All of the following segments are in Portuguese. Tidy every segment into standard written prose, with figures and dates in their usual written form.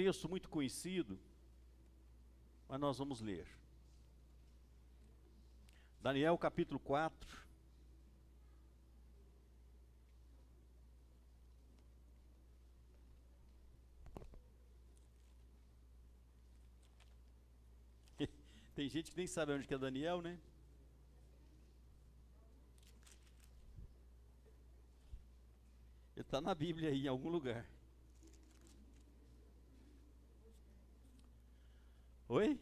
texto muito conhecido, mas nós vamos ler. Daniel capítulo 4. Tem gente que nem sabe onde que é Daniel, né? Ele está na Bíblia aí, em algum lugar. Oi?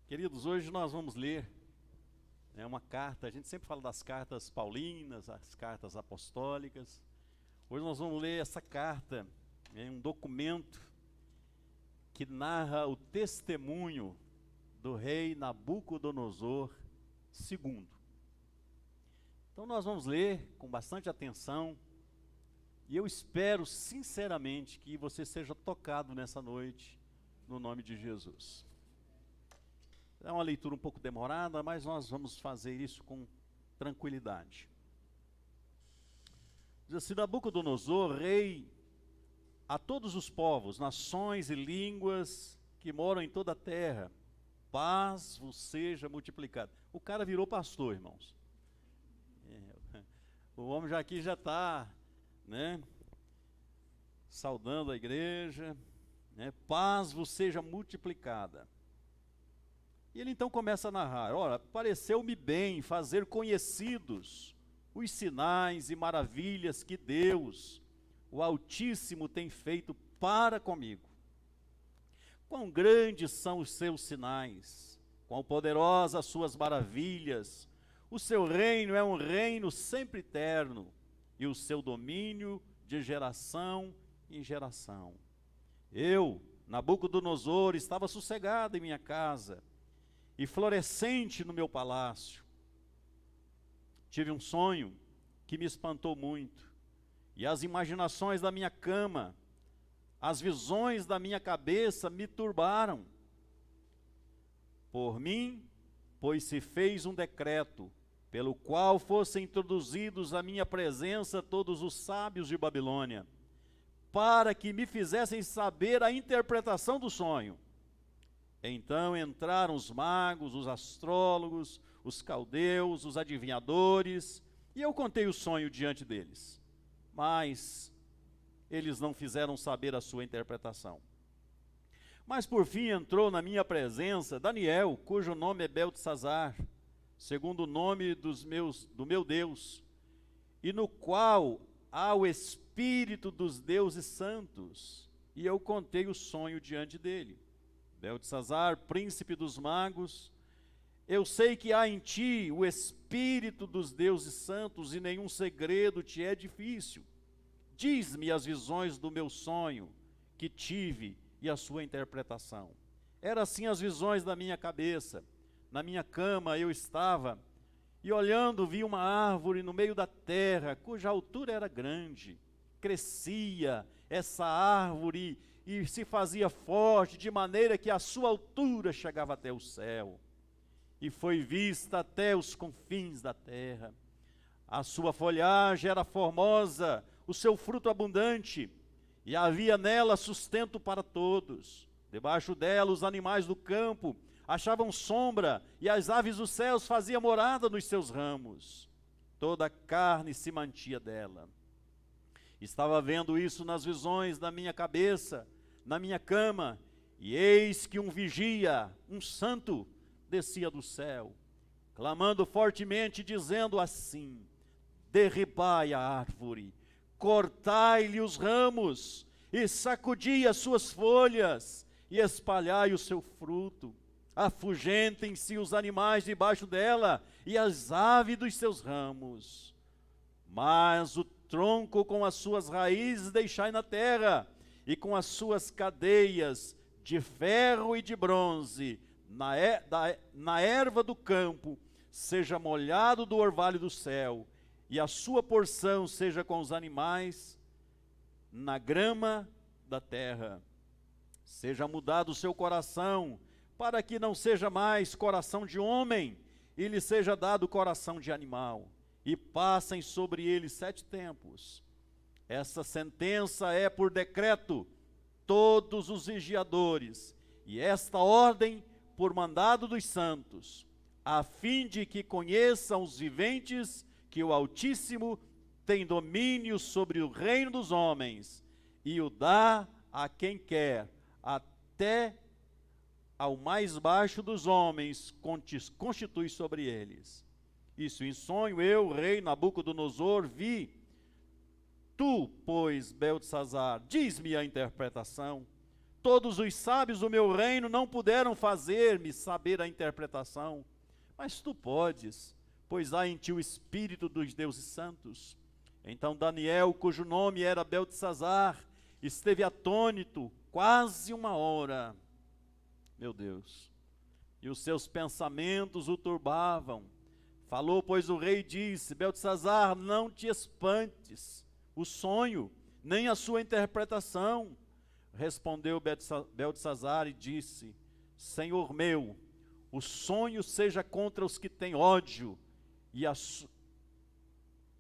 Queridos, hoje nós vamos ler uma carta. A gente sempre fala das cartas paulinas, as cartas apostólicas. Hoje nós vamos ler essa carta, um documento que narra o testemunho do rei Nabucodonosor II. Então nós vamos ler com bastante atenção, e eu espero sinceramente que você seja tocado nessa noite, no nome de Jesus. É uma leitura um pouco demorada, mas nós vamos fazer isso com tranquilidade. Diz assim: Nabucodonosor, rei a todos os povos, nações e línguas que moram em toda a terra, paz vos seja multiplicada. O cara virou pastor, irmãos. O homem já aqui já está, né, saudando a igreja, né, paz vos seja multiplicada. E ele então começa a narrar: ora, pareceu-me bem fazer conhecidos os sinais e maravilhas que Deus, o Altíssimo, tem feito para comigo. Quão grandes são os seus sinais, quão poderosas as suas maravilhas. O seu reino é um reino sempre eterno, e o seu domínio de geração em geração. Eu, Nabucodonosor, estava sossegado em minha casa, e florescente no meu palácio. Tive um sonho que me espantou muito, e as imaginações da minha cama, as visões da minha cabeça me turbaram. Por mim, pois se fez um decreto, pelo qual fossem introduzidos à minha presença todos os sábios de Babilônia, para que me fizessem saber a interpretação do sonho. Então entraram os magos, os astrólogos, os caldeus, os adivinhadores, e eu contei o sonho diante deles. Mas eles não fizeram saber a sua interpretação. Mas por fim entrou na minha presença Daniel, cujo nome é Beltesazar, segundo o nome do meu Deus, e no qual há o Espírito dos deuses santos. E eu contei o sonho diante dele. Beltesazar, príncipe dos magos, eu sei que há em ti o Espírito dos deuses santos, e nenhum segredo te é difícil. Diz-me as visões do meu sonho que tive e a sua interpretação. Eram assim as visões da minha cabeça. Na minha cama eu estava, e olhando vi uma árvore no meio da terra, cuja altura era grande. Crescia essa árvore e se fazia forte, de maneira que a sua altura chegava até o céu. E foi vista até os confins da terra. A sua folhagem era formosa, o seu fruto abundante, e havia nela sustento para todos. Debaixo dela os animais do campo achavam sombra, e as aves dos céus faziam morada nos seus ramos. Toda a carne se mantia dela. Estava vendo isso nas visões da minha cabeça, na minha cama, e eis que um vigia, um santo, descia do céu, clamando fortemente, dizendo assim: derribai a árvore, cortai-lhe os ramos, e sacudi as suas folhas, e espalhai o seu fruto. Afugentem-se os animais debaixo dela, e as aves dos seus ramos. Mas o tronco com as suas raízes deixai na terra, e com as suas cadeias de ferro e de bronze, na erva do campo, seja molhado do orvalho do céu, e a sua porção seja com os animais, na grama da terra. Seja mudado o seu coração, para que não seja mais coração de homem, e lhe seja dado coração de animal, e passem sobre ele 7 tempos. Essa sentença é por decreto, todos os vigiadores, e esta ordem por mandado dos santos, a fim de que conheçam os viventes que o Altíssimo tem domínio sobre o reino dos homens, e o dá a quem quer, até ao mais baixo dos homens constitui sobre eles. Isso em sonho eu, rei Nabucodonosor, vi. Tu, pois, Beltesazar, diz-me a interpretação. Todos os sábios do meu reino não puderam fazer-me saber a interpretação, mas tu podes, pois há em ti o espírito dos deuses santos. Então Daniel, cujo nome era Beltesazar, esteve atônito quase 1 hora. Meu Deus! E os seus pensamentos o turbavam. Falou, pois, o rei e disse: Beltesazar, não te espantes o sonho, nem a sua interpretação. Respondeu Beltesazar e disse: Senhor meu, o sonho seja contra os que têm ódio,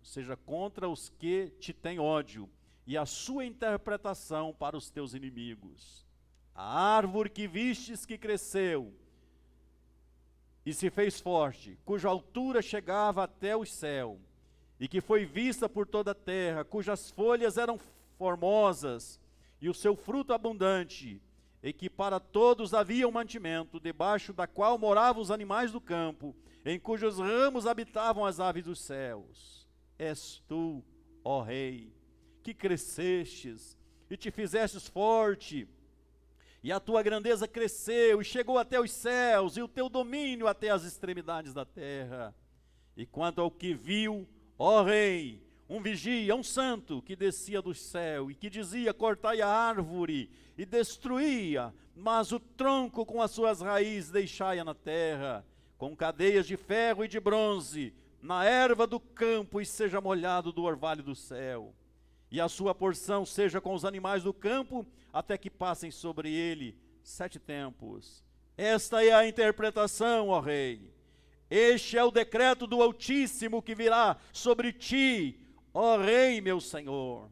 seja contra os que te têm ódio, e a sua interpretação para os teus inimigos. A árvore que vistes que cresceu e se fez forte, cuja altura chegava até o céu, e que foi vista por toda a terra, cujas folhas eram formosas, e o seu fruto abundante, e que para todos havia um mantimento, debaixo da qual moravam os animais do campo, em cujos ramos habitavam as aves dos céus. És tu, ó Rei, que crescestes, e te fizestes forte, e a tua grandeza cresceu, e chegou até os céus, e o teu domínio até as extremidades da terra. E quanto ao que viu, ó Rei, um vigia, um santo, que descia do céu, e que dizia: cortai a árvore, e destruía, mas o tronco com as suas raízes deixai-a na terra, com cadeias de ferro e de bronze, na erva do campo, e seja molhado do orvalho do céu. E a sua porção seja com os animais do campo, até que passem sobre ele 7 tempos. Esta é a interpretação, ó Rei. Este é o decreto do Altíssimo que virá sobre ti, ó Rei, meu Senhor.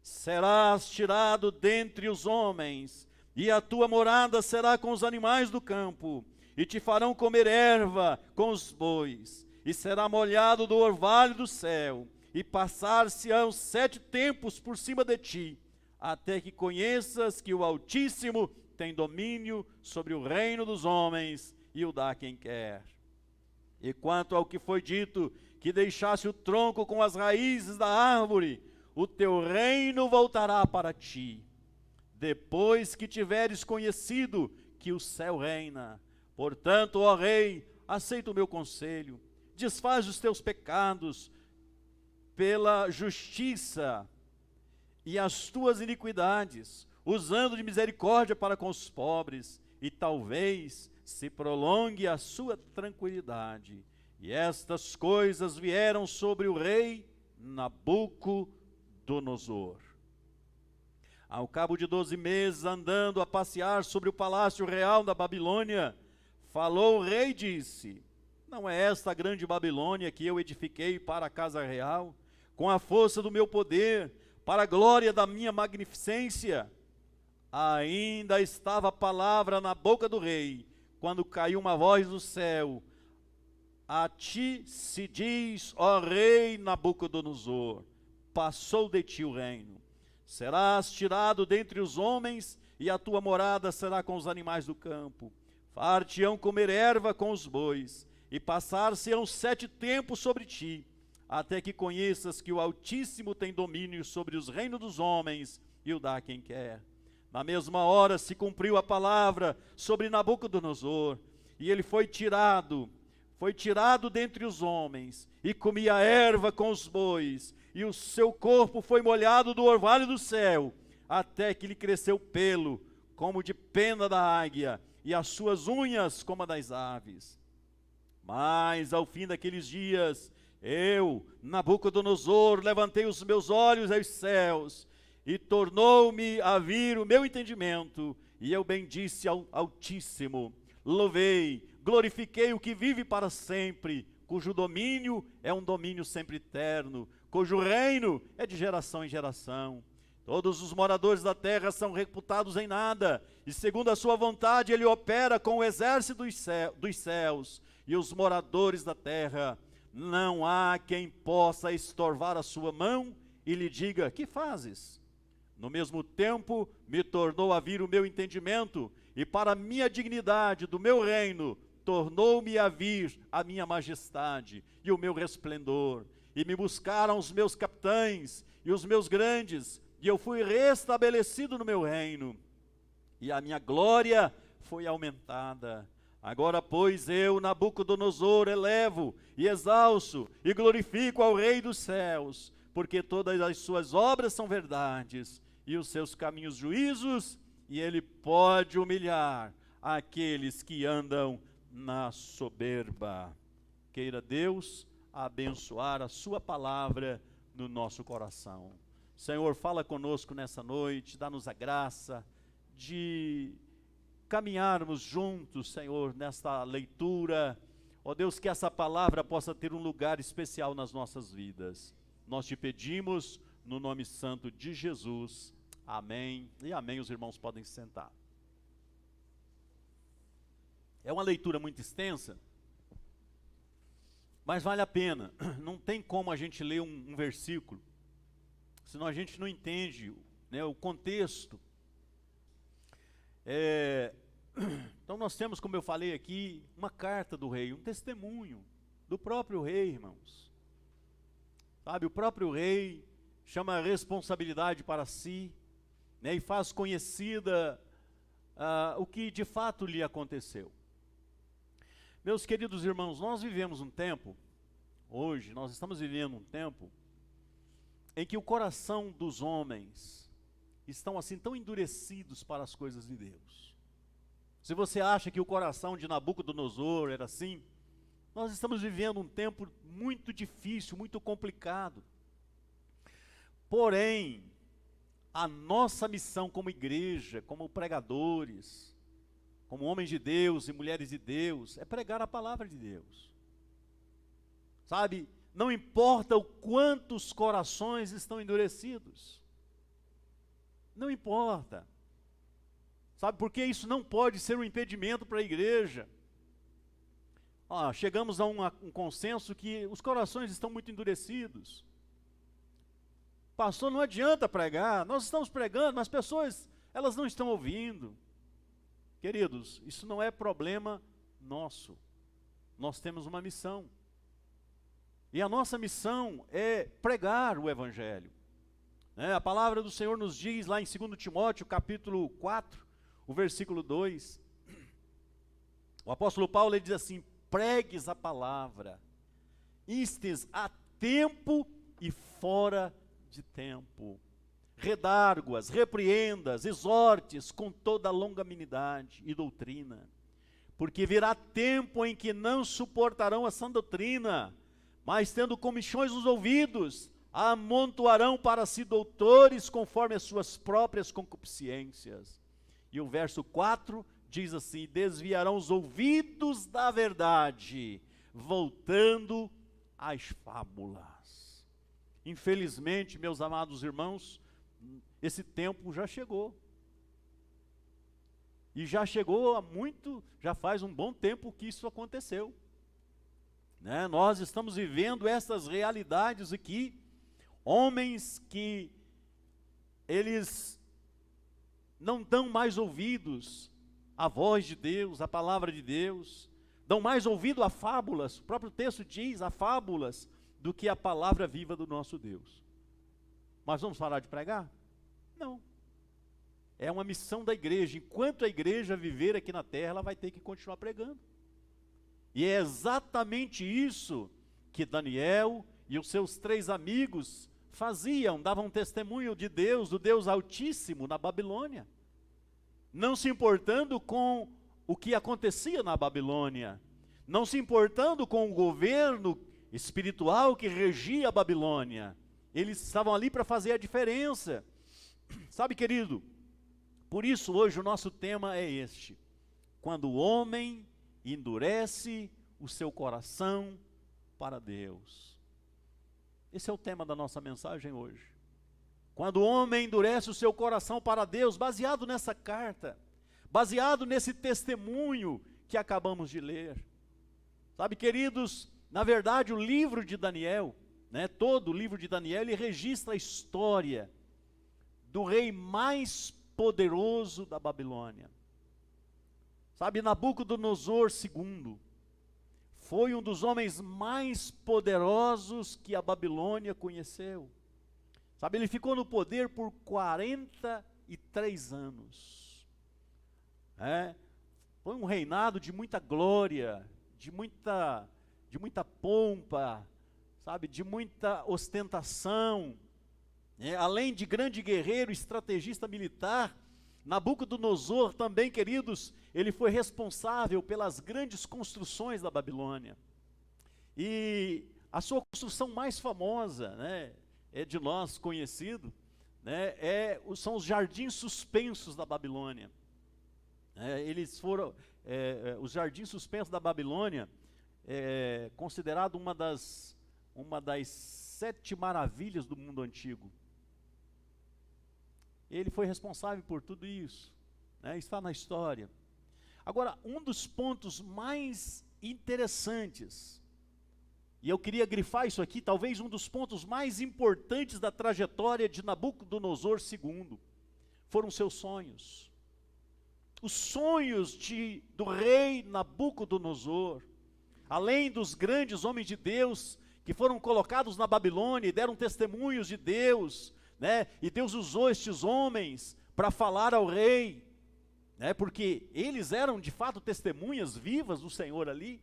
Serás tirado dentre os homens, e a tua morada será com os animais do campo, e te farão comer erva com os bois, e será molhado do orvalho do céu, e passar-se-ão 7 tempos por cima de ti, até que conheças que o Altíssimo tem domínio sobre o reino dos homens, e o dá a quem quer. E quanto ao que foi dito, que deixasse o tronco com as raízes da árvore, o teu reino voltará para ti, depois que tiveres conhecido que o céu reina. Portanto, ó Rei, aceita o meu conselho, desfaz os teus pecados pela justiça e as tuas iniquidades, usando de misericórdia para com os pobres, e talvez se prolongue a sua tranquilidade. E estas coisas vieram sobre o rei Nabucodonosor. Ao cabo de 12 meses, andando a passear sobre o palácio real da Babilônia, falou o rei e disse: não é esta a grande Babilônia que eu edifiquei para a casa real, com a força do meu poder, para a glória da minha magnificência? Ainda estava a palavra na boca do rei, quando caiu uma voz do céu: a ti se diz, ó rei Nabucodonosor, passou de ti o reino. Serás tirado dentre os homens, e a tua morada será com os animais do campo. Far-te-ão comer erva com os bois, e passar-se-ão 7 tempos sobre ti, até que conheças que o Altíssimo tem domínio sobre os reinos dos homens, e o dá a quem quer. Na mesma hora se cumpriu a palavra sobre Nabucodonosor, e ele foi tirado dentre os homens, e comia erva com os bois, e o seu corpo foi molhado do orvalho do céu, até que lhe cresceu pelo, como de pena da águia, e as suas unhas como a das aves. Mas ao fim daqueles dias, eu, Nabucodonosor, levantei os meus olhos aos céus, e tornou-me a vir o meu entendimento, e eu bendisse ao Altíssimo, louvei, glorifiquei o que vive para sempre, cujo domínio é um domínio sempre eterno, cujo reino é de geração em geração. Todos os moradores da terra são reputados em nada, e segundo a sua vontade ele opera com o exército dos céus, e os moradores da terra, não há quem possa estorvar a sua mão e lhe diga: que fazes? No mesmo tempo me tornou a vir o meu entendimento, e para a minha dignidade do meu reino, tornou-me a vir a minha majestade e o meu resplendor, e me buscaram os meus capitães e os meus grandes, e eu fui restabelecido no meu reino, e a minha glória foi aumentada. Agora, pois, eu, Nabucodonosor, elevo e exalço e glorifico ao Rei dos céus, porque todas as suas obras são verdades, e os seus caminhos juízos, e ele pode humilhar aqueles que andam na soberba. Queira Deus abençoar a sua palavra no nosso coração. Senhor, fala conosco nessa noite, dá-nos a graça de caminharmos juntos, Senhor, nesta leitura. Ó Deus, que essa palavra possa ter um lugar especial nas nossas vidas. Nós te pedimos no nome santo de Jesus. Amém e amém. Os irmãos podem se sentar. É uma leitura muito extensa, mas vale a pena. Não tem como a gente ler um versículo, senão a gente não entende, né, o contexto. Então nós temos, como eu falei aqui, uma carta do rei, um testemunho do próprio rei, irmãos. Sabe, o próprio rei chama a responsabilidade para si, né, e faz conhecida o que de fato lhe aconteceu. Meus queridos irmãos, nós vivemos um tempo, hoje, nós estamos vivendo um tempo, em que o coração dos homens estão assim tão endurecidos para as coisas de Deus. Se você acha que o coração de Nabucodonosor era assim, nós estamos vivendo um tempo muito difícil, muito complicado. Porém, a nossa missão como igreja, como pregadores, como homens de Deus e mulheres de Deus, é pregar a palavra de Deus. Sabe, não importa o quanto os corações estão endurecidos. Não importa. Sabe, porque isso não pode ser um impedimento para a igreja. Chegamos a um consenso que os corações estão muito endurecidos. Pastor, não adianta pregar, nós estamos pregando, mas as pessoas, elas não estão ouvindo. Queridos, isso não é problema nosso. Nós temos uma missão. E a nossa missão é pregar o Evangelho. A palavra do Senhor nos diz lá em 2 Timóteo, capítulo 4, o versículo 2. O apóstolo Paulo ele diz assim: pregues a palavra, instes a tempo e fora de tempo. Redargue-as, repreendas, exortes com toda longanimidade e doutrina. Porque virá tempo em que não suportarão a sã doutrina, mas tendo comichões nos ouvidos, amontoarão para si doutores conforme as suas próprias concupiscências. E o verso 4 diz assim: desviarão os ouvidos da verdade, voltando às fábulas. Infelizmente, meus amados irmãos, esse tempo já chegou. E já chegou já faz um bom tempo que isso aconteceu. Nós estamos vivendo essas realidades aqui, homens que eles não dão mais ouvidos à voz de Deus, à palavra de Deus, dão mais ouvido a fábulas, o próprio texto diz, a fábulas, do que a palavra viva do nosso Deus. Mas vamos parar de pregar? Não. É uma missão da igreja. Enquanto a igreja viver aqui na terra, ela vai ter que continuar pregando. E é exatamente isso que Daniel e os seus 3 amigos faziam, davam testemunho de Deus, do Deus Altíssimo na Babilônia, não se importando com o que acontecia na Babilônia, não se importando com o governo espiritual que regia a Babilônia. Eles estavam ali para fazer a diferença. Sabe, querido, por isso hoje o nosso tema é este: quando o homem endurece o seu coração para Deus. Esse é o tema da nossa mensagem hoje. Quando o homem endurece o seu coração para Deus, baseado nessa carta, baseado nesse testemunho que acabamos de ler. Sabe, queridos, na verdade o livro de Daniel, todo o livro de Daniel, ele registra a história do rei mais poderoso da Babilônia. Sabe, Nabucodonosor II foi um dos homens mais poderosos que a Babilônia conheceu. Sabe, ele ficou no poder por 43 anos. Foi um reinado de muita glória, de muita pompa, sabe, de muita ostentação. Além de grande guerreiro, estrategista militar, Nabucodonosor também, queridos, ele foi responsável pelas grandes construções da Babilônia. E a sua construção mais famosa, é de nós conhecido, são os jardins suspensos da Babilônia. Eles foram, os jardins suspensos da Babilônia, considerado uma das 7 maravilhas do mundo antigo. Ele foi responsável por tudo isso, está na história. Agora, um dos pontos mais interessantes, e eu queria grifar isso aqui, talvez um dos pontos mais importantes da trajetória de Nabucodonosor II, foram seus sonhos. Os sonhos do rei Nabucodonosor, além dos grandes homens de Deus, que foram colocados na Babilônia e deram testemunhos de Deus, e Deus usou estes homens para falar ao rei, porque eles eram de fato testemunhas vivas do Senhor ali.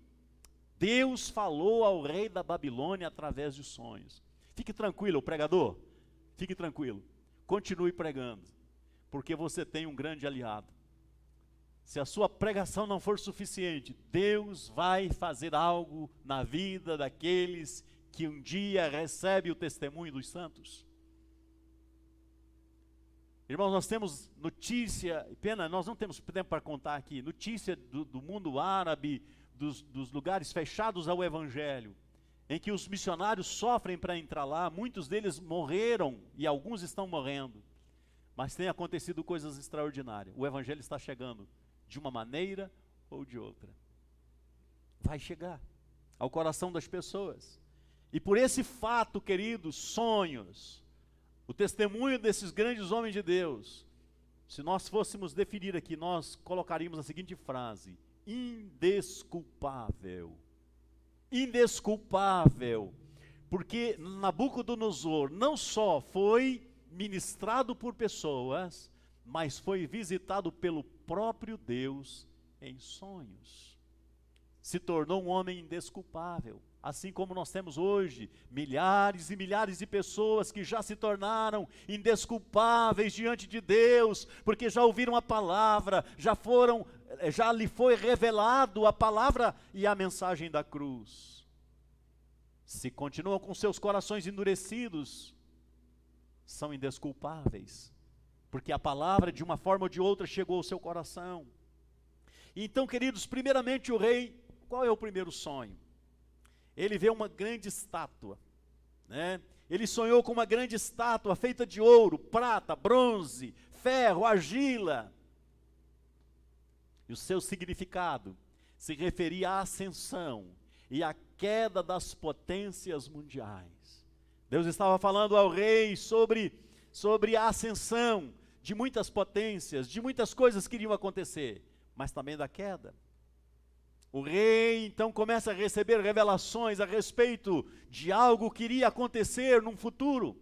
Deus falou ao rei da Babilônia através de sonhos. Fique tranquilo, pregador, fique tranquilo, continue pregando, porque você tem um grande aliado. Se a sua pregação não for suficiente, Deus vai fazer algo na vida daqueles que um dia recebem o testemunho dos santos. Irmãos, nós temos notícia, pena, nós não temos tempo para contar aqui, notícia do mundo árabe, dos lugares fechados ao Evangelho, em que os missionários sofrem para entrar lá, muitos deles morreram e alguns estão morrendo, mas tem acontecido coisas extraordinárias. O Evangelho está chegando de uma maneira ou de outra. Vai chegar ao coração das pessoas. E por esse fato, queridos, sonhos, o testemunho desses grandes homens de Deus, se nós fôssemos definir aqui, nós colocaríamos a seguinte frase: indesculpável. Indesculpável. Porque Nabucodonosor não só foi ministrado por pessoas, mas foi visitado pelo próprio Deus em sonhos. Se tornou um homem indesculpável. Assim como nós temos hoje milhares e milhares de pessoas que já se tornaram indesculpáveis diante de Deus, porque já ouviram a palavra, já lhe foi revelado a palavra e a mensagem da cruz. Se continuam com seus corações endurecidos, são indesculpáveis, porque a palavra de uma forma ou de outra chegou ao seu coração. Então, queridos, primeiramente o rei, qual é o primeiro sonho? Ele vê uma grande estátua, Ele sonhou com uma grande estátua feita de ouro, prata, bronze, ferro, argila. E o seu significado se referia à ascensão e à queda das potências mundiais. Deus estava falando ao rei sobre a ascensão de muitas potências, de muitas coisas que iriam acontecer, mas também da queda. O rei então começa a receber revelações a respeito de algo que iria acontecer num futuro.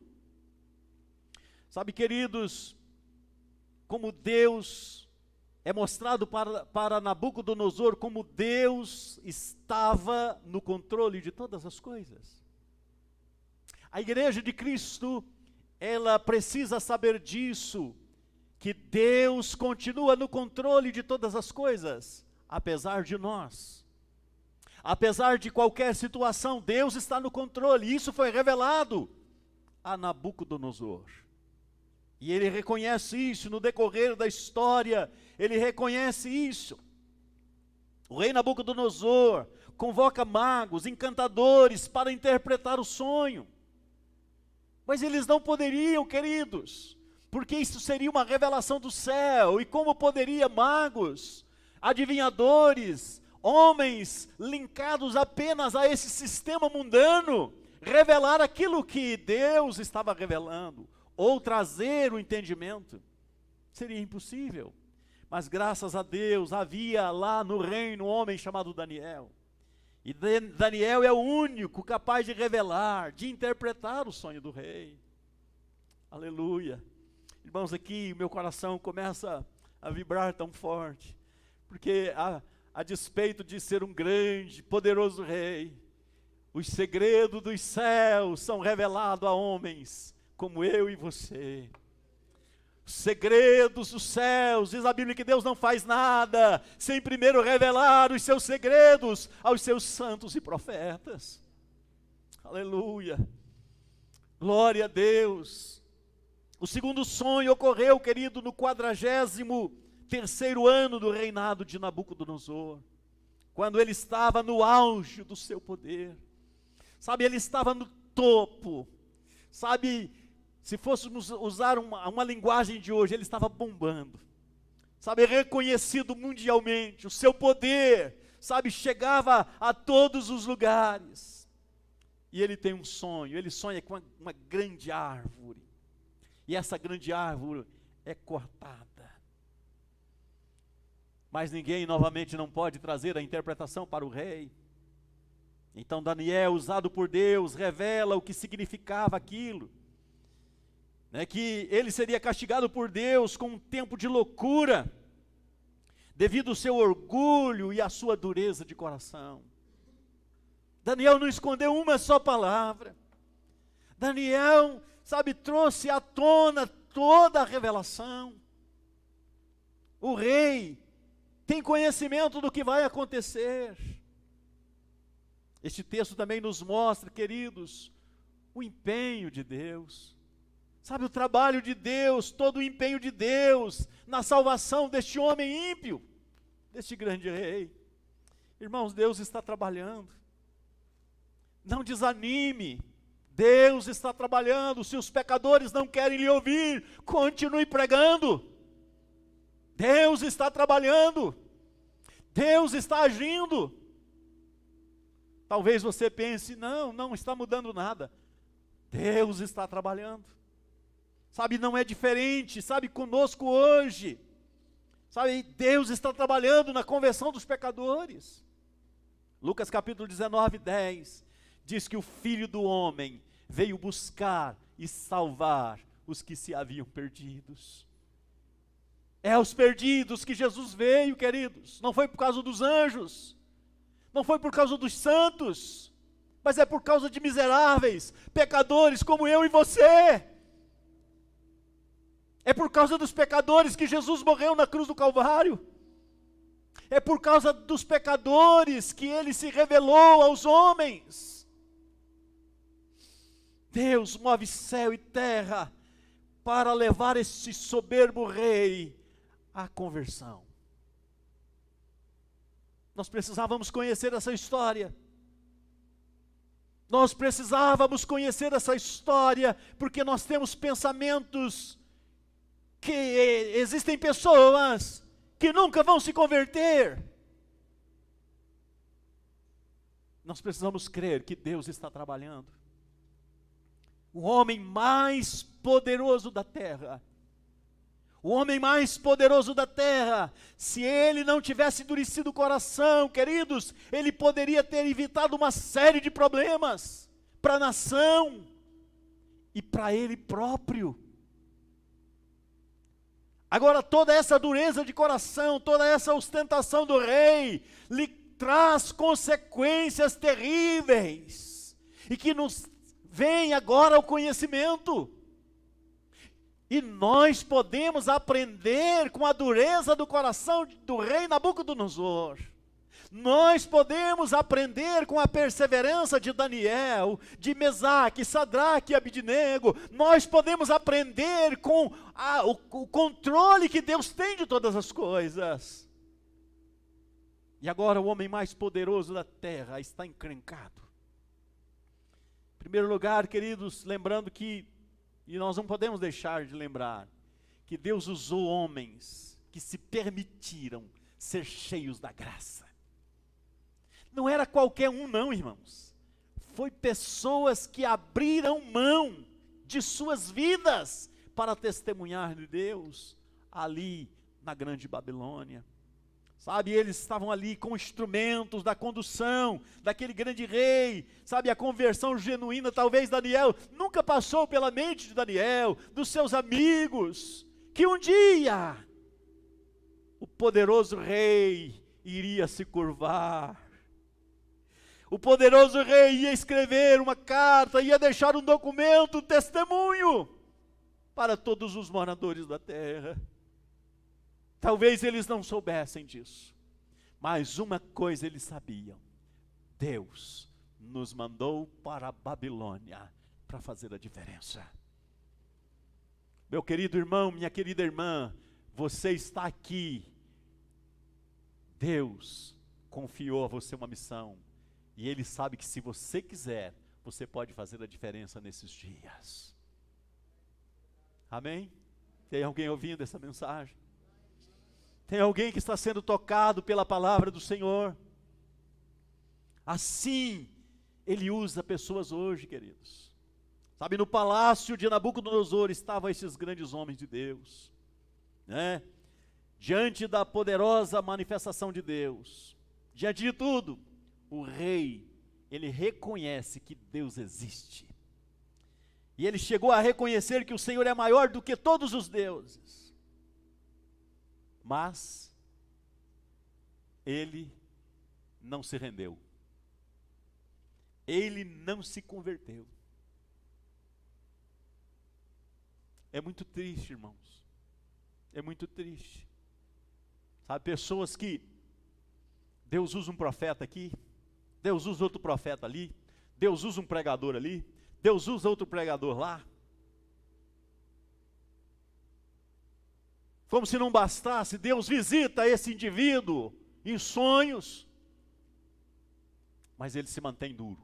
Sabe, queridos, como Deus é mostrado para Nabucodonosor, como Deus estava no controle de todas as coisas. A igreja de Cristo, ela precisa saber disso, que Deus continua no controle de todas as coisas. Apesar de nós, apesar de qualquer situação, Deus está no controle. Isso foi revelado a Nabucodonosor. E ele reconhece isso no decorrer da história, ele reconhece isso. O rei Nabucodonosor convoca magos, encantadores para interpretar o sonho. Mas eles não poderiam, queridos, porque isso seria uma revelação do céu. E como poderia magos, adivinhadores, homens linkados apenas a esse sistema mundano, revelar aquilo que Deus estava revelando, ou trazer o entendimento? Seria impossível. Mas graças a Deus, havia lá no reino um homem chamado Daniel. E Daniel é o único capaz de revelar, de interpretar o sonho do rei. Aleluia. Irmãos, aqui meu coração começa a vibrar tão forte, porque a despeito de ser um grande, poderoso rei, os segredos dos céus são revelados a homens como eu e você. Os segredos dos céus, diz a Bíblia que Deus não faz nada sem primeiro revelar os seus segredos aos seus santos e profetas. Aleluia, glória a Deus. O segundo sonho ocorreu, querido, no 43º ano do reinado de Nabucodonosor, quando ele estava no auge do seu poder. Sabe, ele estava no topo. Sabe, se fôssemos usar uma linguagem de hoje, ele estava bombando. Sabe, reconhecido mundialmente, o seu poder, sabe, chegava a todos os lugares. E ele tem um sonho, ele sonha com uma grande árvore. E essa grande árvore é cortada. Mas ninguém novamente não pode trazer a interpretação para o rei. Então Daniel, usado por Deus, revela o que significava aquilo. Que ele seria castigado por Deus com um tempo de loucura, devido ao seu orgulho e à sua dureza de coração. Daniel não escondeu uma só palavra. Daniel, sabe, trouxe à tona toda a revelação. O rei tem conhecimento do que vai acontecer. Este texto também nos mostra, queridos, o empenho de Deus. Sabe, o trabalho de Deus, todo o empenho de Deus na salvação deste homem ímpio, deste grande rei. Irmãos, Deus está trabalhando. Não desanime. Deus está trabalhando. Se os pecadores não querem lhe ouvir, continue pregando. Deus está trabalhando. Deus está agindo. Talvez você pense, não está mudando nada. Deus está trabalhando. Sabe, não é diferente, sabe, conosco hoje. Sabe, Deus está trabalhando na conversão dos pecadores. Lucas capítulo 19:10, diz que o Filho do Homem veio buscar e salvar os que se haviam perdidos. É aos perdidos que Jesus veio, queridos. Não foi por causa dos anjos, não foi por causa dos santos, mas é por causa de miseráveis, pecadores como eu e você. É por causa dos pecadores que Jesus morreu na cruz do Calvário. É por causa dos pecadores que ele se revelou aos homens. Deus move céu e terra para levar esse soberbo rei à conversão. Nós precisávamos conhecer essa história. Nós precisávamos conhecer essa história, porque nós temos pensamentos que existem pessoas que nunca vão se converter. Nós precisamos crer que Deus está trabalhando. O homem mais poderoso da terra, o homem mais poderoso da terra, se ele não tivesse endurecido o coração, queridos, ele poderia ter evitado uma série de problemas para a nação e para ele próprio. Agora, toda essa dureza de coração, toda essa ostentação do rei, lhe traz consequências terríveis, e que nos vem agora o conhecimento. E nós podemos aprender com a dureza do coração do rei Nabucodonosor. Nós podemos aprender com a perseverança de Daniel, de Mesaque, Sadraque e Abidnego. Nós podemos aprender com o controle que Deus tem de todas as coisas. E agora o homem mais poderoso da terra está encrencado. Em primeiro lugar, queridos, lembrando que E nós não podemos deixar de lembrar que Deus usou homens que se permitiram ser cheios da graça. Não era qualquer um não, irmãos. Foi pessoas que abriram mão de suas vidas para testemunhar de Deus ali na grande Babilônia. Sabe, eles estavam ali com instrumentos da condução daquele grande rei. Sabe, a conversão genuína, talvez Daniel, nunca passou pela mente de Daniel, dos seus amigos, que um dia o poderoso rei iria se curvar. O poderoso rei ia escrever uma carta, ia deixar um documento, um testemunho para todos os moradores da terra. Talvez eles não soubessem disso, mas uma coisa eles sabiam: Deus nos mandou para a Babilônia para fazer a diferença. Meu querido irmão, minha querida irmã, você está aqui. Deus confiou a você uma missão, e Ele sabe que se você quiser, você pode fazer a diferença nesses dias. Amém? Tem alguém ouvindo essa mensagem? Tem alguém que está sendo tocado pela palavra do Senhor? Assim, Ele usa pessoas hoje, queridos. Sabe, no palácio de Nabucodonosor estavam esses grandes homens de Deus, né? Diante da poderosa manifestação de Deus, diante de tudo, o rei, ele reconhece que Deus existe. E ele chegou a reconhecer que o Senhor é maior do que todos os deuses. Mas ele não se rendeu. Ele não se converteu. É muito triste, irmãos. É muito triste. Sabe, pessoas que Deus usa um profeta aqui, Deus usa outro profeta ali, Deus usa um pregador ali, Deus usa outro pregador lá. Como se não bastasse, Deus visita esse indivíduo em sonhos, mas ele se mantém duro.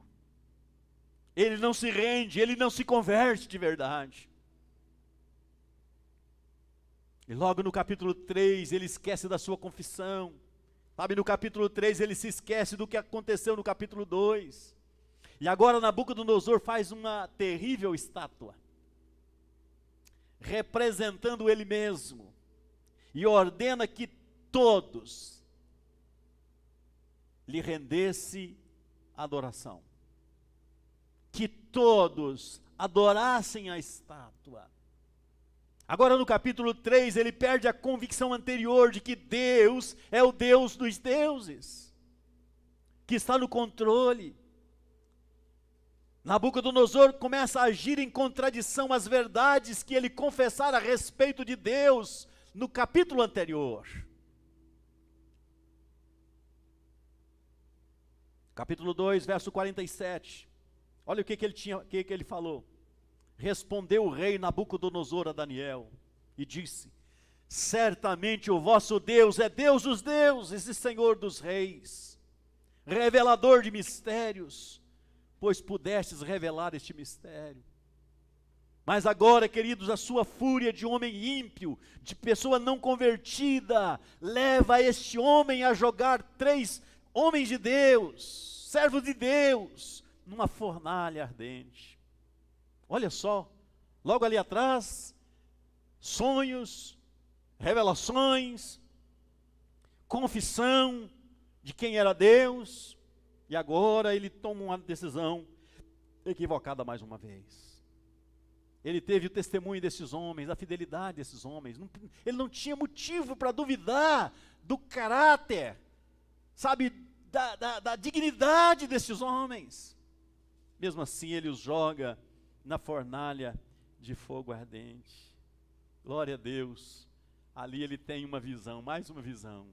Ele não se rende, ele não se converte de verdade. E logo no capítulo 3, ele esquece da sua confissão. Sabe, no capítulo 3 ele se esquece do que aconteceu no capítulo 2. E agora Nabucodonosor faz uma terrível estátua, representando ele mesmo. E ordena que todos lhe rendessem adoração. Que todos adorassem a estátua. Agora no capítulo 3 ele perde a convicção anterior de que Deus é o Deus dos deuses, que está no controle. Nabucodonosor começa a agir em contradição às verdades que ele confessara a respeito de Deus no capítulo anterior. Capítulo 2, verso 47. Olha o que ele falou. Respondeu o rei Nabucodonosor a Daniel e disse: certamente o vosso Deus é Deus dos deuses e Senhor dos reis, revelador de mistérios, pois pudestes revelar este mistério. Mas agora, queridos, a sua fúria de homem ímpio, de pessoa não convertida, leva este homem a jogar 3 homens de Deus, servos de Deus, numa fornalha ardente. Olha só, logo ali atrás, sonhos, revelações, confissão de quem era Deus, e agora ele toma uma decisão equivocada mais uma vez. Ele teve o testemunho desses homens, a fidelidade desses homens, ele não tinha motivo para duvidar do caráter, sabe, da dignidade desses homens. Mesmo assim ele os joga na fornalha de fogo ardente. Glória a Deus. Ali ele tem uma visão, mais uma visão,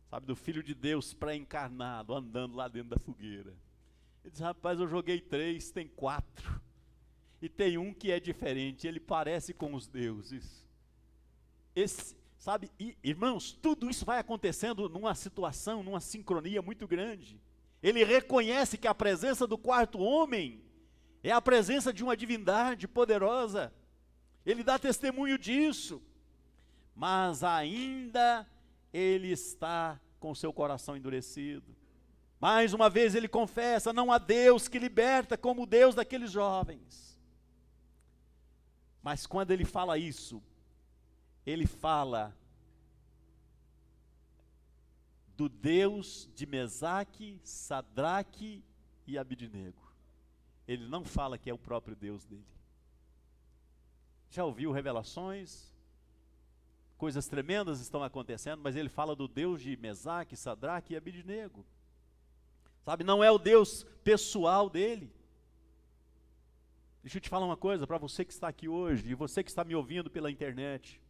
sabe, do Filho de Deus pré-encarnado, andando lá dentro da fogueira. Ele diz: rapaz, eu joguei 3, tem 4, e tem um que é diferente, ele parece com os deuses. Sabe, irmãos, tudo isso vai acontecendo numa situação, numa sincronia muito grande. Ele reconhece que a presença do quarto homem é a presença de uma divindade poderosa. ele dá testemunho disso, mas ainda ele está com seu coração endurecido. Mais uma vez ele confessa: não há Deus que liberta como o Deus daqueles jovens. Mas quando ele fala isso, ele fala do Deus de Mesaque, Sadraque e Abidnego. Ele não fala que é o próprio Deus dele. Já ouviu revelações? Coisas tremendas estão acontecendo, mas ele fala do Deus de Mesaque, Sadraque e Abidnego. Sabe, não é o Deus pessoal dele. Deixa eu te falar uma coisa para você que está aqui hoje, e você que está me ouvindo pela internet.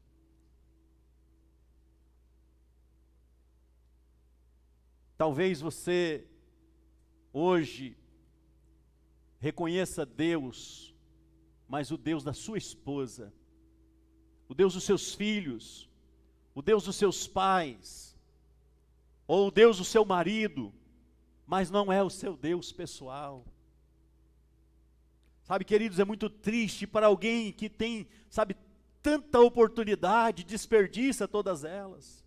Talvez você hoje reconheça Deus, mas o Deus da sua esposa, o Deus dos seus filhos, o Deus dos seus pais, ou o Deus do seu marido, mas não é o seu Deus pessoal. Sabe, queridos, é muito triste para alguém que tem, sabe, tanta oportunidade, desperdiça todas elas.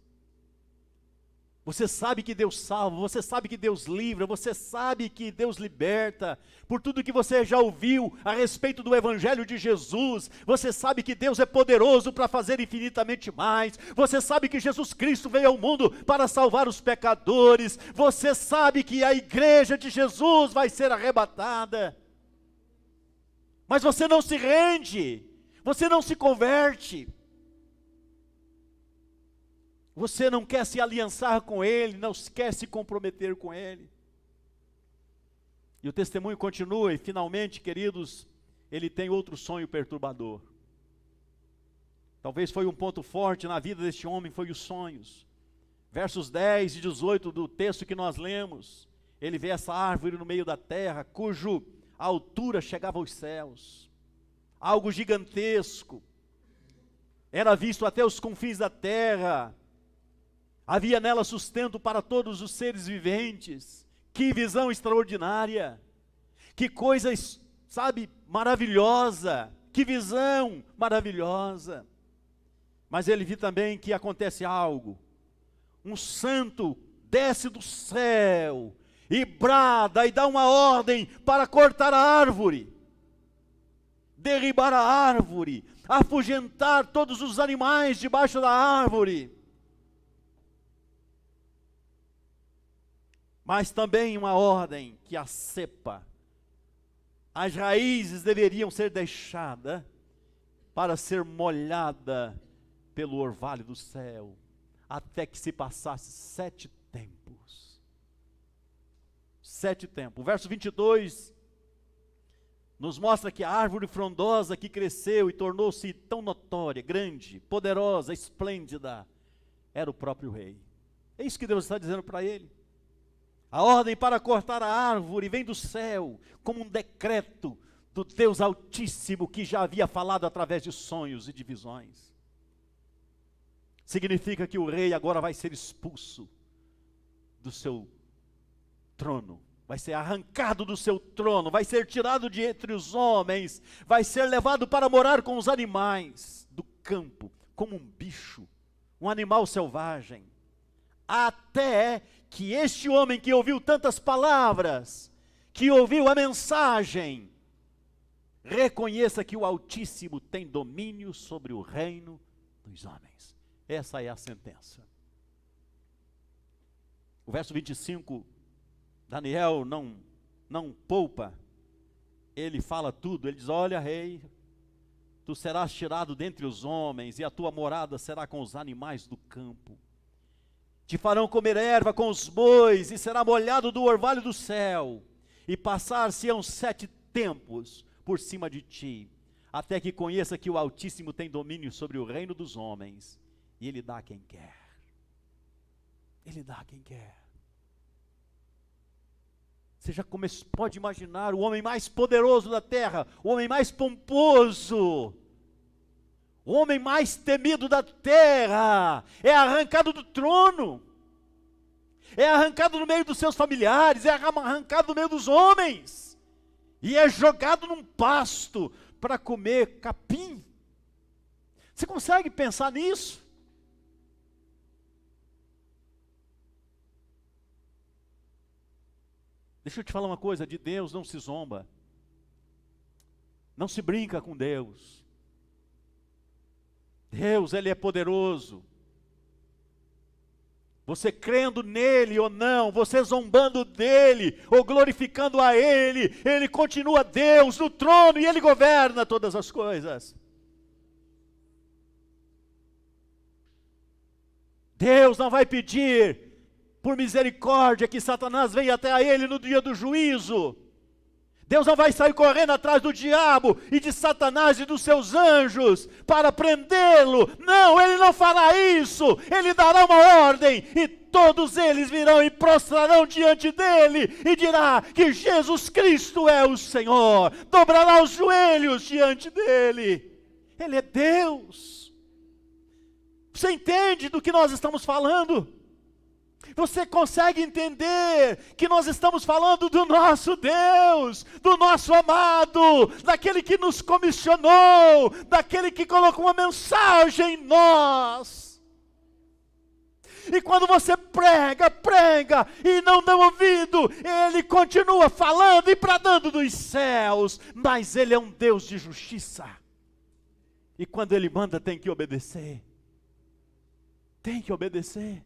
Você sabe que Deus salva, você sabe que Deus livra, você sabe que Deus liberta, por tudo que você já ouviu a respeito do Evangelho de Jesus, você sabe que Deus é poderoso para fazer infinitamente mais, você sabe que Jesus Cristo veio ao mundo para salvar os pecadores, você sabe que a igreja de Jesus vai ser arrebatada, mas você não se rende, você não se converte. Você não quer se aliançar com Ele, não quer se comprometer com Ele. E o testemunho continua, e finalmente, queridos, ele tem outro sonho perturbador. Talvez foi um ponto forte na vida deste homem, foi os sonhos. Versos 10 e 18 do texto que nós lemos, ele vê essa árvore no meio da terra, cuja altura chegava aos céus. Algo gigantesco. Era visto até os confins da terra. Havia nela sustento para todos os seres viventes. Que visão extraordinária, que coisa, sabe, maravilhosa, que visão maravilhosa. Mas ele viu também que acontece algo. Um santo desce do céu e brada e dá uma ordem para cortar a árvore, derribar a árvore, afugentar todos os animais debaixo da árvore. Mas também uma ordem que a cepa, as raízes deveriam ser deixadas para ser molhada pelo orvalho do céu, até que se passasse 7 tempos. 7 tempos. O verso 22 nos mostra que a árvore frondosa que cresceu e tornou-se tão notória, grande, poderosa, esplêndida, era o próprio rei. É isso que Deus está dizendo para ele. A ordem para cortar a árvore vem do céu, como um decreto do Deus Altíssimo, que já havia falado através de sonhos e de visões. Significa que o rei agora vai ser expulso do seu trono, vai ser arrancado do seu trono, vai ser tirado de entre os homens, vai ser levado para morar com os animais do campo, como um bicho, um animal selvagem, até que este homem que ouviu tantas palavras, que ouviu a mensagem, reconheça que o Altíssimo tem domínio sobre o reino dos homens. Essa é a sentença. O verso 25, Daniel não poupa, ele fala tudo, ele diz: olha, rei, tu serás tirado dentre os homens, e a tua morada será com os animais do campo. Te farão comer erva com os bois, e será molhado do orvalho do céu, e passar-se-ão 7 tempos por cima de ti, até que conheça que o Altíssimo tem domínio sobre o reino dos homens, e Ele dá a quem quer. Ele dá a quem quer. Você já pode imaginar o homem mais poderoso da terra, o homem mais pomposo, o homem mais temido da terra, é arrancado do trono, é arrancado no meio dos seus familiares, é arrancado no meio dos homens, e é jogado num pasto para comer capim. Você consegue pensar nisso? Deixa eu te falar uma coisa, de Deus não se zomba. Não se brinca com Deus. Deus, Ele é poderoso. Você crendo nele ou não, você zombando dele, ou glorificando a ele, ele continua Deus no trono e ele governa todas as coisas. Deus não vai pedir por misericórdia que Satanás venha até a ele no dia do juízo. Deus não vai sair correndo atrás do diabo e de Satanás e dos seus anjos para prendê-lo. Não, ele não fará isso. Ele dará uma ordem e todos eles virão e prostrarão diante dele e dirá que Jesus Cristo é o Senhor. Dobrará os joelhos diante dele. Ele é Deus. Você entende do que nós estamos falando? Você consegue entender que nós estamos falando do nosso Deus, do nosso amado, daquele que nos comissionou, daquele que colocou uma mensagem em nós. E quando você prega e não dá ouvido, ele continua falando e bradando dos céus, mas ele é um Deus de justiça. E quando ele manda, tem que obedecer. Tem que obedecer.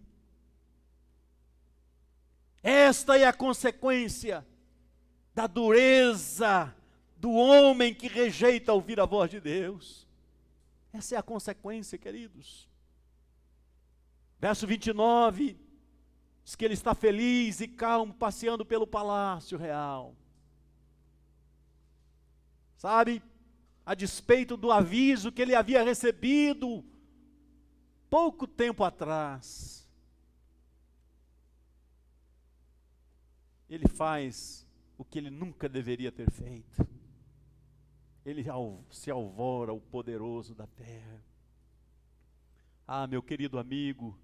Esta é a consequência da dureza do homem que rejeita ouvir a voz de Deus. Essa é a consequência, queridos. Verso 29, diz que ele está feliz e calmo, passeando pelo palácio real. Sabe, a despeito do aviso que ele havia recebido pouco tempo atrás, ele faz o que ele nunca deveria ter feito. Ele se alvora o poderoso da terra. Ah, meu querido amigo,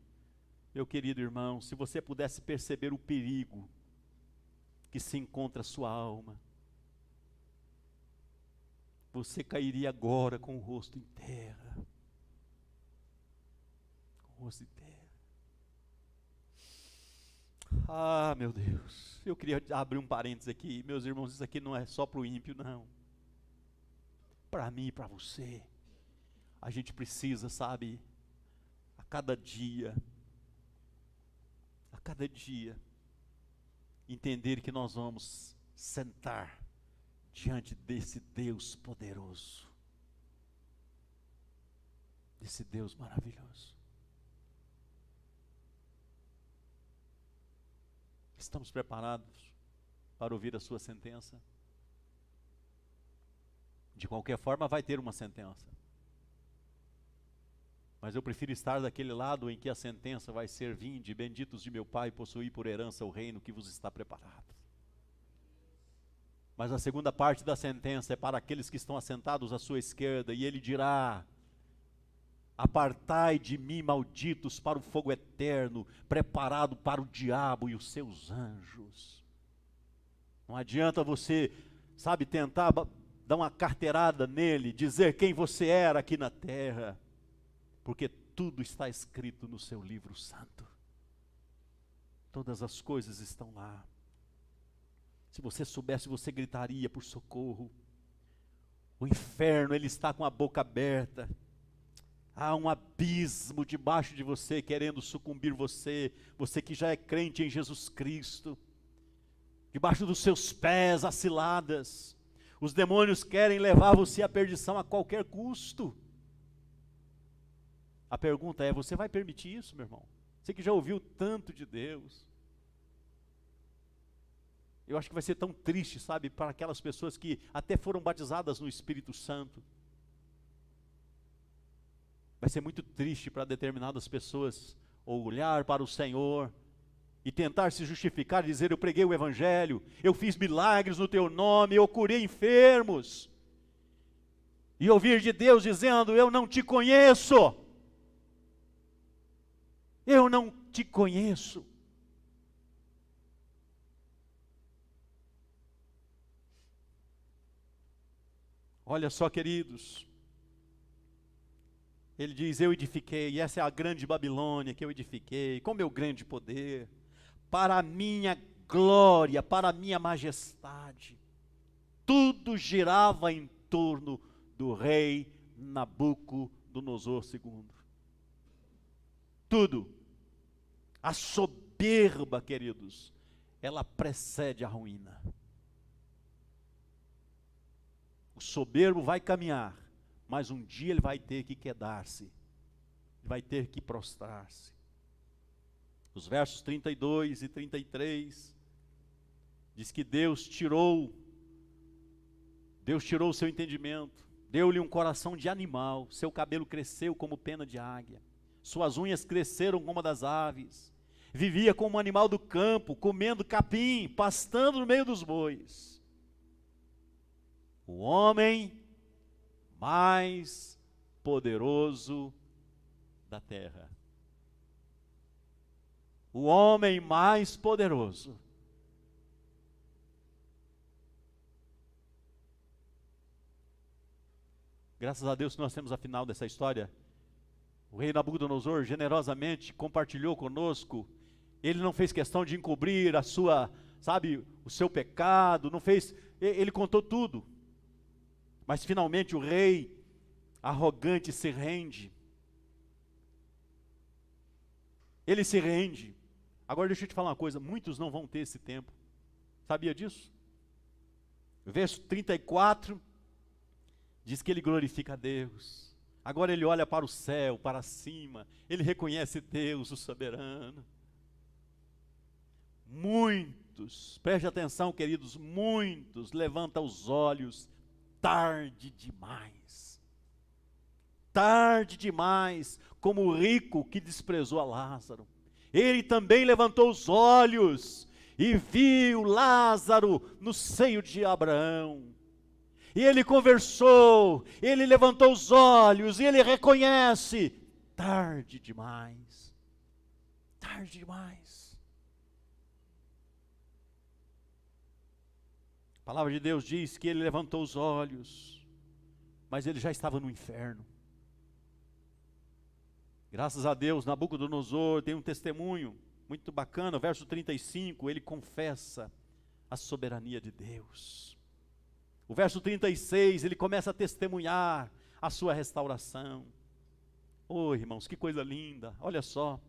meu querido irmão, se você pudesse perceber o perigo que se encontra a sua alma, você cairia agora com o rosto em terra. Com o rosto em terra. Ah, meu Deus, eu queria abrir um parênteses aqui, meus irmãos, isso aqui não é só para o ímpio, não. Para mim e para você, a gente precisa, sabe, a cada dia, entender que nós vamos sentar diante desse Deus poderoso, desse Deus maravilhoso. Estamos preparados para ouvir a sua sentença? De qualquer forma vai ter uma sentença. Mas eu prefiro estar daquele lado em que a sentença vai ser: vinde, benditos de meu Pai, possuí por herança o reino que vos está preparado. Mas a segunda parte da sentença é para aqueles que estão assentados à sua esquerda, e ele dirá: apartai de mim, malditos, para o fogo eterno, preparado para o diabo e os seus anjos. Não adianta você, sabe, tentar dar uma carteirada nele, dizer quem você era aqui na terra, porque tudo está escrito no seu livro santo. Todas as coisas estão lá. Se você soubesse, você gritaria por socorro. O inferno, ele está com a boca aberta. Há um abismo debaixo de você, querendo sucumbir você, você que já é crente em Jesus Cristo. Debaixo dos seus pés, as ciladas. Os demônios querem levar você à perdição a qualquer custo. A pergunta é: você vai permitir isso, meu irmão? Você que já ouviu tanto de Deus. Eu acho que vai ser tão triste, sabe, para aquelas pessoas que até foram batizadas no Espírito Santo. Vai ser muito triste para determinadas pessoas olhar para o Senhor e tentar se justificar e dizer: eu preguei o Evangelho, eu fiz milagres no teu nome, eu curei enfermos. E ouvir de Deus dizendo: eu não te conheço. Eu não te conheço. Olha só, queridos, Ele diz: eu edifiquei, e essa é a grande Babilônia que eu edifiquei, com meu grande poder, para a minha glória, para a minha majestade. Tudo girava em torno do rei Nabucodonosor II. Tudo. A soberba, queridos, ela precede a ruína. O soberbo vai caminhar, mas um dia ele vai ter que quedar-se, vai ter que prostrar-se. Os versos 32 e 33 diz que Deus tirou o seu entendimento, deu-lhe um coração de animal, seu cabelo cresceu como pena de águia, suas unhas cresceram como a das aves, vivia como um animal do campo, comendo capim, pastando no meio dos bois. O homem mais poderoso da terra. O homem mais poderoso. Graças a Deus que nós temos a final dessa história. O rei Nabucodonosor generosamente compartilhou conosco. Ele não fez questão de encobrir a sua, o seu pecado, não fez, ele contou tudo. Mas finalmente o rei arrogante se rende. Ele se rende. Agora deixa eu te falar uma coisa, muitos não vão ter esse tempo. Sabia disso? Verso 34 diz que ele glorifica a Deus. Agora ele olha para o céu, para cima, ele reconhece Deus, o soberano. Muitos, preste atenção, queridos, muitos levantam os olhos tarde demais. Tarde demais, como o rico que desprezou a Lázaro. Ele também levantou os olhos e viu Lázaro no seio de Abraão. E ele conversou, ele levantou os olhos e ele reconhece, tarde demais. Tarde demais. A palavra de Deus diz que ele levantou os olhos, mas ele já estava no inferno. Graças a Deus, Nabucodonosor tem um testemunho muito bacana, verso 35, ele confessa a soberania de Deus. O verso 36, ele começa a testemunhar a sua restauração. Oh, irmãos, que coisa linda, olha só.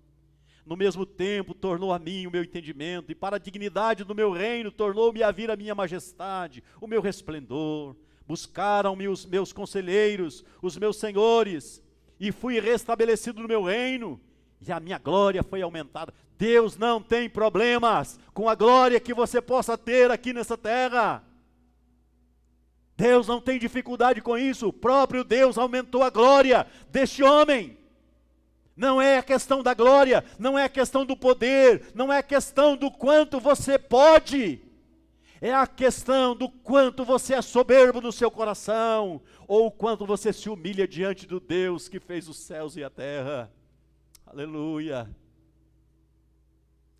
No mesmo tempo tornou a mim o meu entendimento, e para a dignidade do meu reino tornou-me a vir a minha majestade, o meu resplendor. Buscaram-me os meus conselheiros, os meus senhores, e fui restabelecido no meu reino, e a minha glória foi aumentada. Deus não tem problemas com a glória que você possa ter aqui nessa terra. Deus não tem dificuldade com isso. O próprio Deus aumentou a glória deste homem. Não é a questão da glória, não é a questão do poder, não é a questão do quanto você pode. É a questão do quanto você é soberbo no seu coração, ou o quanto você se humilha diante do Deus que fez os céus e a terra. Aleluia.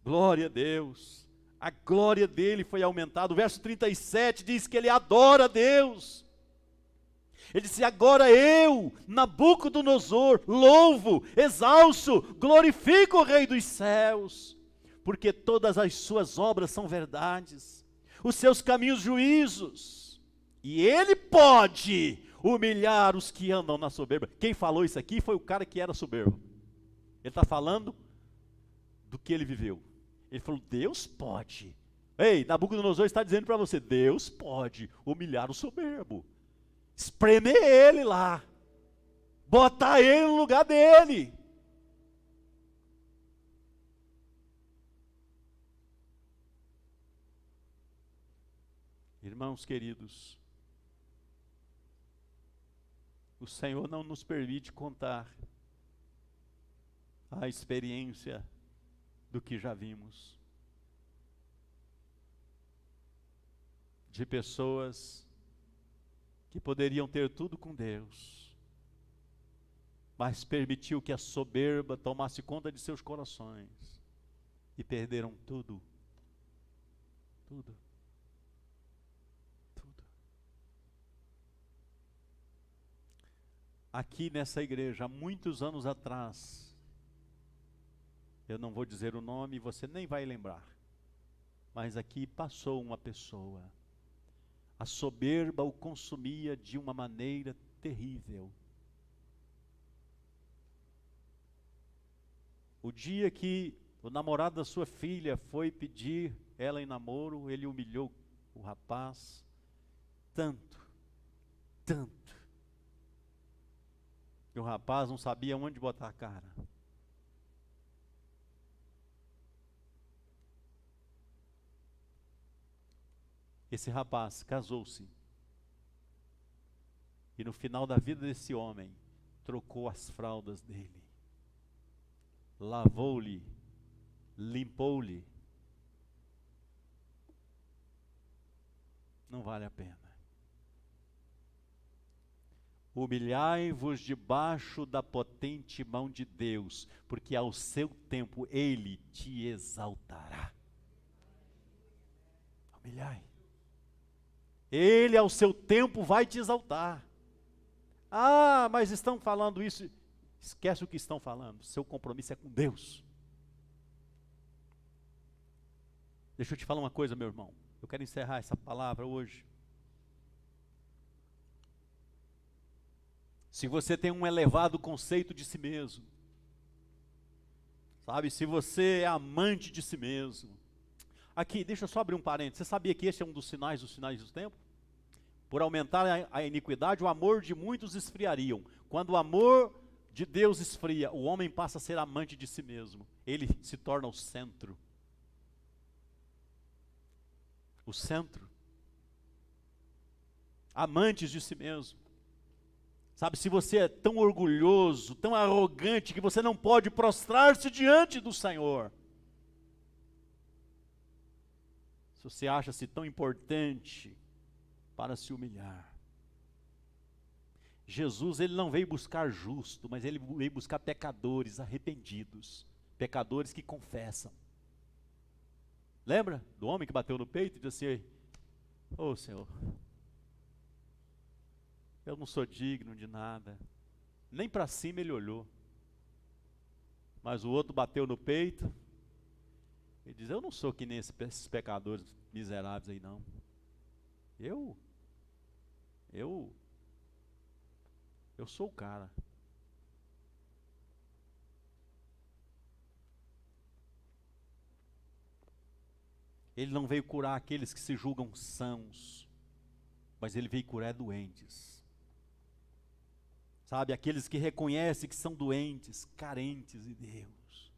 Glória a Deus. A glória dele foi aumentada. O verso 37 diz que ele adora a Deus. Ele disse: agora eu, Nabucodonosor, louvo, exalço, glorifico o Rei dos céus, porque todas as suas obras são verdades, os seus caminhos juízos, e ele pode humilhar os que andam na soberba. Quem falou isso aqui foi o cara que era soberbo. Ele está falando do que ele viveu. Ele falou: Deus pode. Ei, Nabucodonosor está dizendo para você: Deus pode humilhar o soberbo, espremer ele lá, botar ele no lugar dele. Irmãos queridos, o Senhor não nos permite contar a experiência do que já vimos, de pessoas que poderiam ter tudo com Deus, mas permitiu que a soberba tomasse conta de seus corações e perderam tudo. Tudo. aqui nessa igreja, há muitos anos atrás, eu não vou dizer o nome, você nem vai lembrar, mas aqui passou uma pessoa, a soberba o consumia de uma maneira terrível. O dia que o namorado da sua filha foi pedir ela em namoro, ele humilhou o rapaz, tanto, que o rapaz não sabia onde botar a cara. Esse rapaz casou-se, e no final da vida desse homem, trocou as fraldas dele, lavou-lhe, limpou-lhe. Não vale a pena. Humilhai-vos debaixo da potente mão de Deus, porque ao seu tempo Ele te exaltará. Humilhai. Ele ao seu tempo vai te exaltar. Ah, mas estão falando isso. Esquece o que estão falando. Seu compromisso é com Deus. Deixa eu te falar uma coisa, meu irmão. Eu quero encerrar essa palavra hoje. Se você tem um elevado conceito de si mesmo, sabe, se você é amante de si mesmo. Aqui, deixa eu só abrir um parênteses. Você sabia que esse é um dos sinais do tempo? Por aumentar a iniquidade, o amor de muitos esfriariam. Quando o amor de Deus esfria, o homem passa a ser amante de si mesmo. Ele se torna o centro. O centro. Amantes de si mesmo. Sabe, se você é tão orgulhoso, tão arrogante, que você não pode prostrar-se diante do Senhor. Se você acha-se tão importante para se humilhar. Jesus, ele não veio buscar justo, mas ele veio buscar pecadores arrependidos. Pecadores que confessam. Lembra do homem que bateu no peito e disse assim: ô Senhor, eu não sou digno de nada. Nem para cima ele olhou. Mas o outro bateu no peito e diz: eu não sou que nem esses pecadores miseráveis aí não. Eu sou o cara. Ele não veio curar aqueles que se julgam sãos, mas ele veio curar doentes. Sabe, aqueles que reconhecem que são doentes, carentes de Deus.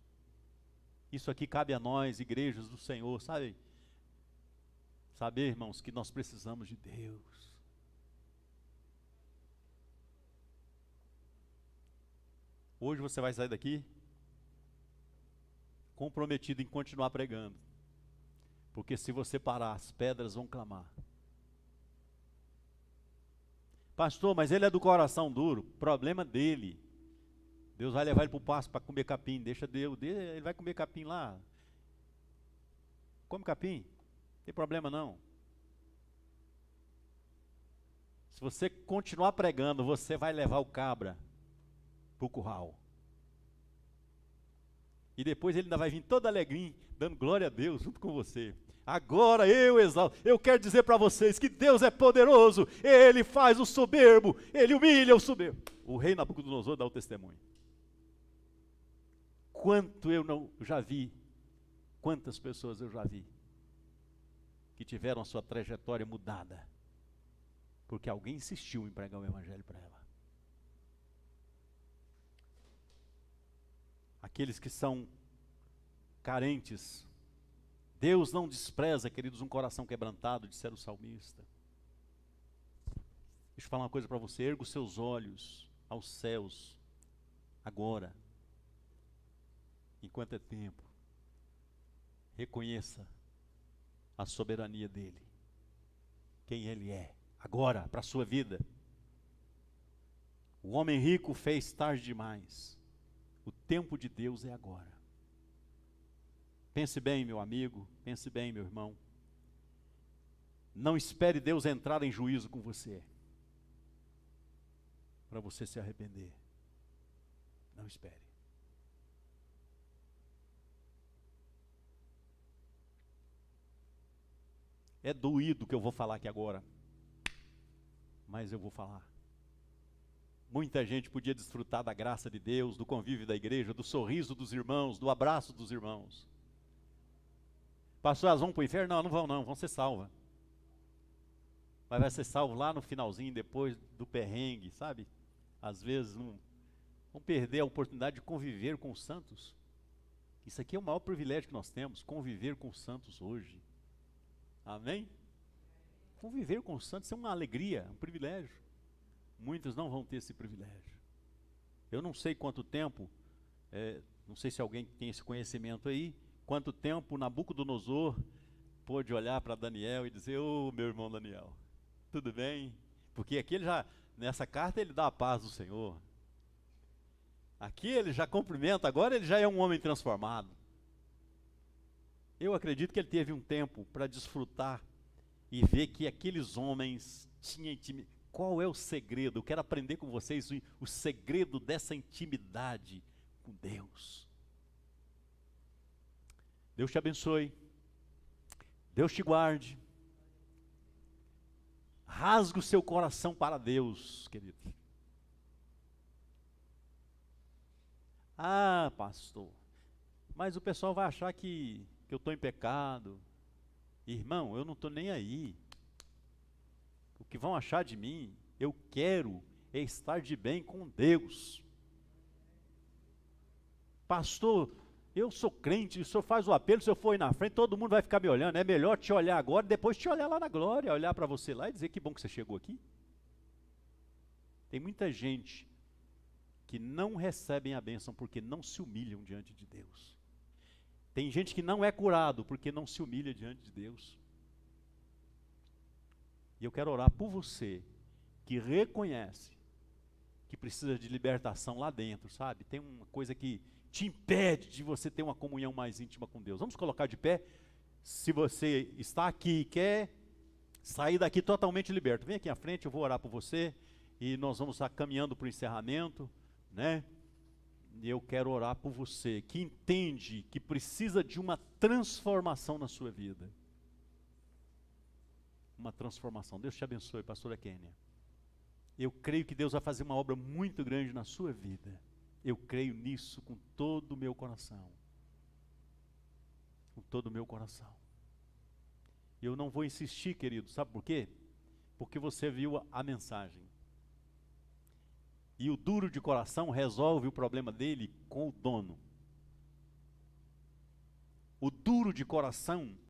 Isso aqui cabe a nós, igrejas do Senhor, sabe? Saber, irmãos, que nós precisamos de Deus. Hoje você vai sair daqui comprometido em continuar pregando. Porque se você parar, as pedras vão clamar. Pastor, mas ele é do coração duro. Problema dele. Deus vai levar ele para o pasto para comer capim. Deixa Deus, ele vai comer capim lá. Come capim, não tem problema não. Se você continuar pregando, você vai levar o cabra para o curral. E depois ele ainda vai vir todo alegrinho, dando glória a Deus junto com você. Agora eu exalto, eu quero dizer para vocês que Deus é poderoso, Ele faz o soberbo, Ele humilha o soberbo. O rei Nabucodonosor dá o testemunho. Quanto eu não já vi, quantas pessoas eu já vi, que tiveram a sua trajetória mudada, porque alguém insistiu em pregar o evangelho para ela. Aqueles que são carentes, Deus não despreza, queridos, um coração quebrantado, dissera o salmista. Deixa eu falar uma coisa para você, erga os seus olhos aos céus, agora, enquanto é tempo. Reconheça a soberania dEle, quem Ele é, agora, para a sua vida. O homem rico fez tarde demais, o tempo de Deus é agora. Pense bem, meu amigo, pense bem, meu irmão. Não espere Deus entrar em juízo com você. para você se arrepender. Não espere. É doído o que eu vou falar aqui agora, mas eu vou falar. Muita gente podia desfrutar da graça de Deus, do convívio da igreja, do sorriso dos irmãos, do abraço dos irmãos. Pastor, elas vão para o inferno? Não, não vão não, vão ser salvas. Mas vai ser salvo lá no finalzinho, depois do perrengue, sabe? Às vezes vão perder a oportunidade de conviver com os santos. Isso aqui é o maior privilégio que nós temos, conviver com os santos hoje. Amém? Conviver com os santos é uma alegria, um privilégio. Muitos não vão ter esse privilégio. Eu não sei quanto tempo, não sei se alguém tem esse conhecimento aí, quanto tempo Nabucodonosor pôde olhar para Daniel e dizer: ô meu irmão Daniel, tudo bem? Porque aqui ele já, nessa carta ele dá a paz do Senhor. Aqui ele já cumprimenta, agora ele já é um homem transformado. Eu acredito que ele teve um tempo para desfrutar e ver que aqueles homens tinham intimidade. Qual é o segredo? Eu quero aprender com vocês o segredo dessa intimidade com Deus. Deus te abençoe. Deus te guarde. Rasgue o seu coração para Deus, querido. Ah, pastor, mas o pessoal vai achar que eu estou em pecado. Irmão, eu não estou nem aí. O que vão achar de mim, eu quero é estar de bem com Deus. Pastor, eu sou crente, o senhor faz o apelo, se eu for aí na frente, todo mundo vai ficar me olhando. É melhor te olhar agora e depois te olhar lá na glória, olhar para você lá e dizer que bom que você chegou aqui. Tem muita gente que não recebem a bênção porque não se humilham diante de Deus. Tem gente que não é curado porque não se humilha diante de Deus. E eu quero orar por você que reconhece que precisa de libertação lá dentro, sabe? Tem uma coisa que te impede de você ter uma comunhão mais íntima com Deus. Vamos colocar de pé. Se você está aqui e quer sair daqui totalmente liberto, vem aqui à frente, eu vou orar por você e nós vamos estar caminhando para o encerramento, né? E eu quero orar por você que entende que precisa de uma transformação na sua vida. Uma transformação. Deus te abençoe, pastora Kênia. Eu creio que Deus vai fazer uma obra muito grande na sua vida. Eu creio nisso com todo o meu coração. Com todo o meu coração. Eu não vou insistir, querido, sabe por quê? Porque você viu a mensagem. E o duro de coração resolve o problema dele com o dono. O duro de coração